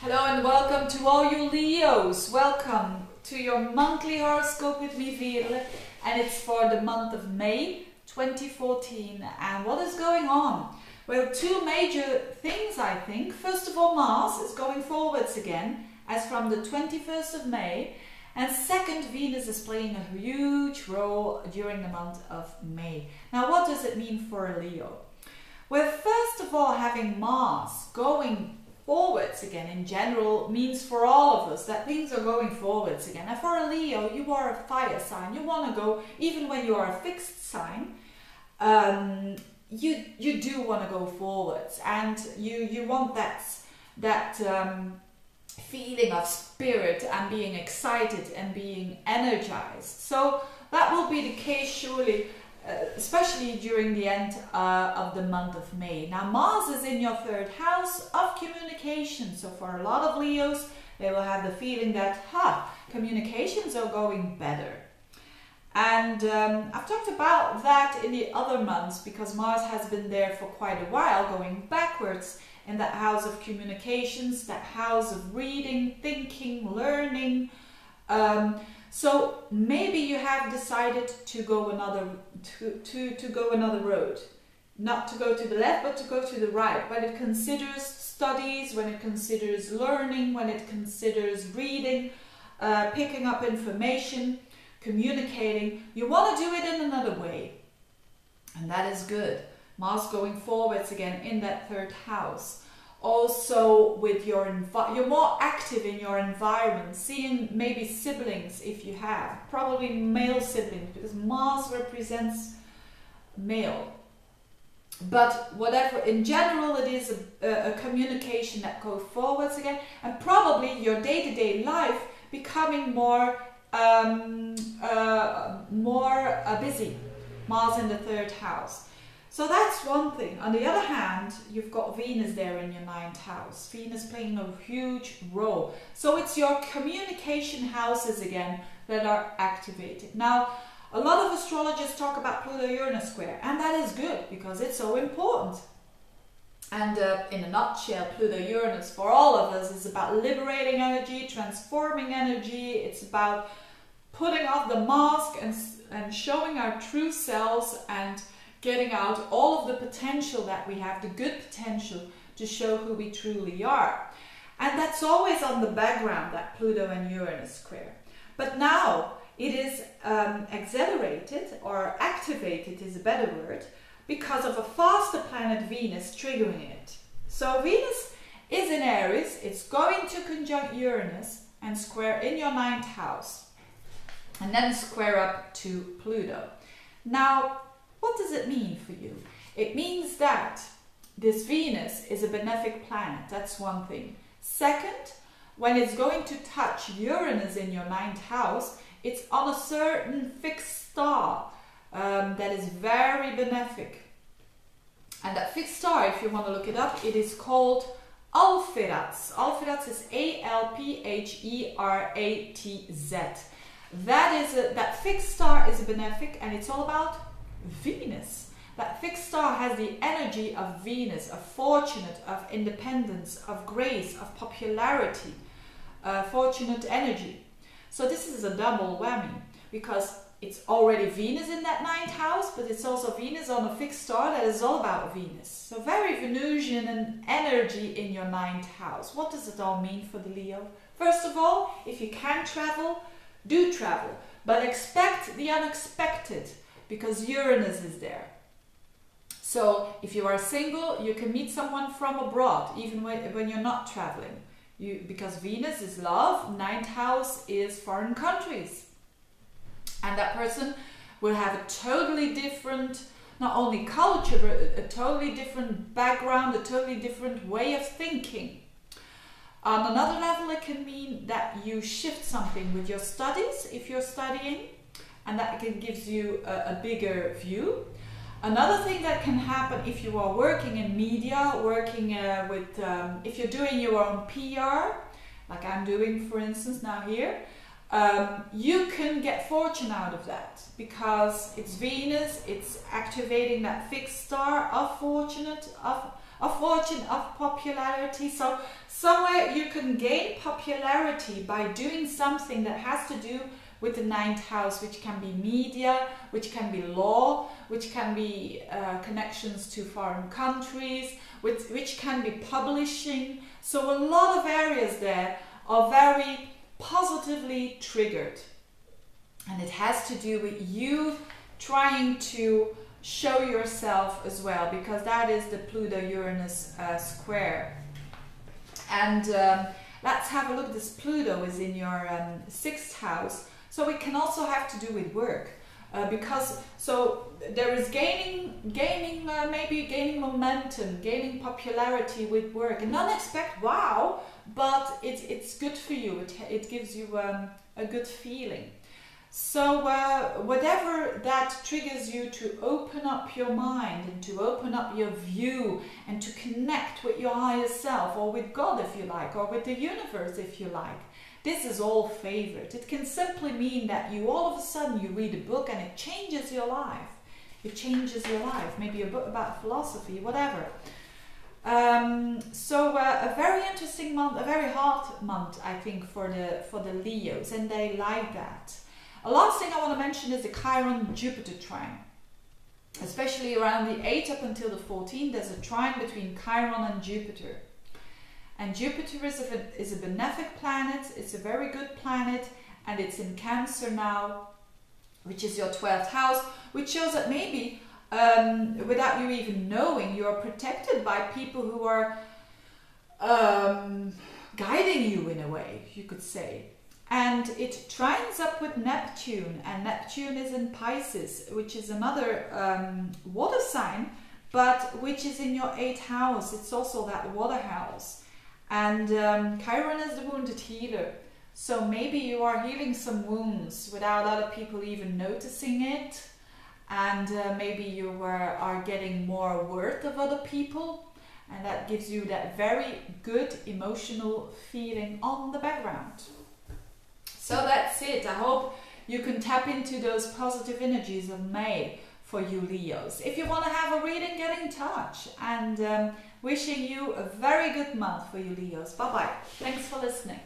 Hello and welcome to all you Leos. Welcome to your monthly horoscope with me, Veerle, and it's for the month of May 2014. And what is going on? Well, two major things, I think. First of all, Mars is going forwards again as from the 21st of May. And second, Venus is playing a huge role during the month of May. Now, what does it mean for a Leo? Well, first of all, having Mars going forwards again in general means for all of us that things are going forwards again. And for a Leo, you are a fire sign. You want to go, even when you are a fixed sign, you do want to go forwards, and you want that feeling of spirit and being excited and being energized. So that will be the case surely, especially during the end of the month of May. Now, Mars is in your third house of communication. So for a lot of Leos, they will have the feeling that, communications are going better. And I've talked about that in the other months because Mars has been there for quite a while, going backwards in that house of communications, that house of reading, thinking, learning. So maybe you have decided to go another road, not to go to the left, but to go to the right. When it considers studies, when it considers learning, when it considers reading, picking up information, communicating, you want to do it in another way, and that is good. Mars going forwards again in that third house. Also with you're more active in your environment, seeing maybe siblings if you have, probably male siblings, because Mars represents male. But whatever, in general, it is a communication that goes forwards again, and probably your day-to-day life becoming more busy. Mars in the third house. So that's one thing. On the other hand, you've got Venus there in your ninth house. Venus playing a huge role. So it's your communication houses again that are activated. Now, a lot of astrologers talk about Pluto-Uranus square, and that is good because it's so important. And in a nutshell, Pluto-Uranus for all of us is about liberating energy, transforming energy. It's about putting off the mask and showing our true selves and getting out all of the potential that we have, the good potential to show who we truly are. And that's always on the background, that Pluto and Uranus square. But now it is accelerated, or activated is a better word, because of a faster planet Venus triggering it. So Venus is in Aries, it's going to conjunct Uranus and square in your ninth house, and then square up to Pluto. Now, what does it mean for you? It means that this Venus is a benefic planet, that's one thing. Second, when it's going to touch Uranus in your ninth house, it's on a certain fixed star that is very benefic. And that fixed star, if you want to look it up, it is called Alpheratz. Alpheratz is A-L-P-H-E-R-A-T-Z. That fixed star is a benefic, and it's all about Venus. That fixed star has the energy of Venus, of fortunate, of independence, of grace, of popularity, fortunate energy. So this is a double whammy because it's already Venus in that ninth house, but it's also Venus on a fixed star that is all about Venus. So very Venusian energy in your ninth house. What does it all mean for the Leo? First of all, if you can travel, do travel, but expect the unexpected, because Uranus is there. So if you are single, you can meet someone from abroad, even when you're not traveling. Because Venus is love, ninth house is foreign countries. And that person will have a totally different, not only culture, but a totally different background, a totally different way of thinking. On another level, it can mean that you shift something with your studies, if you're studying, and that gives you a bigger view. Another thing that can happen if you are working in media, working if you're doing your own PR, like I'm doing for instance now here, you can get fortune out of that because it's Venus, it's activating that fixed star of fortunate, of fortune, of popularity. So somewhere you can gain popularity by doing something that has to do with the 9th house, which can be media, which can be law, which can be connections to foreign countries, which can be publishing. So a lot of areas there are very positively triggered. And it has to do with you trying to show yourself as well, because that is the Pluto-Uranus square. And let's have a look. This Pluto is in your 6th house. So it can also have to do with work, because so there is maybe gaining momentum, gaining popularity with work, and don't expect wow, but it's good for you. It gives you a good feeling. So whatever that triggers you to open up your mind and to open up your view and to connect with your higher self, or with God if you like, or with the universe if you like, this is all favored. It can simply mean that you all of a sudden you read a book and it changes your life. It changes your life. Maybe a book about philosophy, whatever. So a very interesting month, a very hard month, I think, for the Leos, and they like that. A last thing I want to mention is the Chiron-Jupiter trine. Especially around the 8th up until the 14th, there's a trine between Chiron and Jupiter. And Jupiter is a benefic planet, it's a very good planet, and it's in Cancer now, which is your 12th house, which shows that maybe, without you even knowing, you're protected by people who are guiding you in a way, you could say. And it trines up with Neptune, and Neptune is in Pisces, which is another water sign, but which is in your 8th house. It's also that water house. And Chiron is the wounded healer. So maybe you are healing some wounds without other people even noticing it. And maybe you are getting more worth of other people. And that gives you that very good emotional feeling on the background. So that's it. I hope you can tap into those positive energies of May for you Leos. If you want to have a reading, get in touch. And wishing you a very good month for you Leos. Bye bye. Thanks for listening.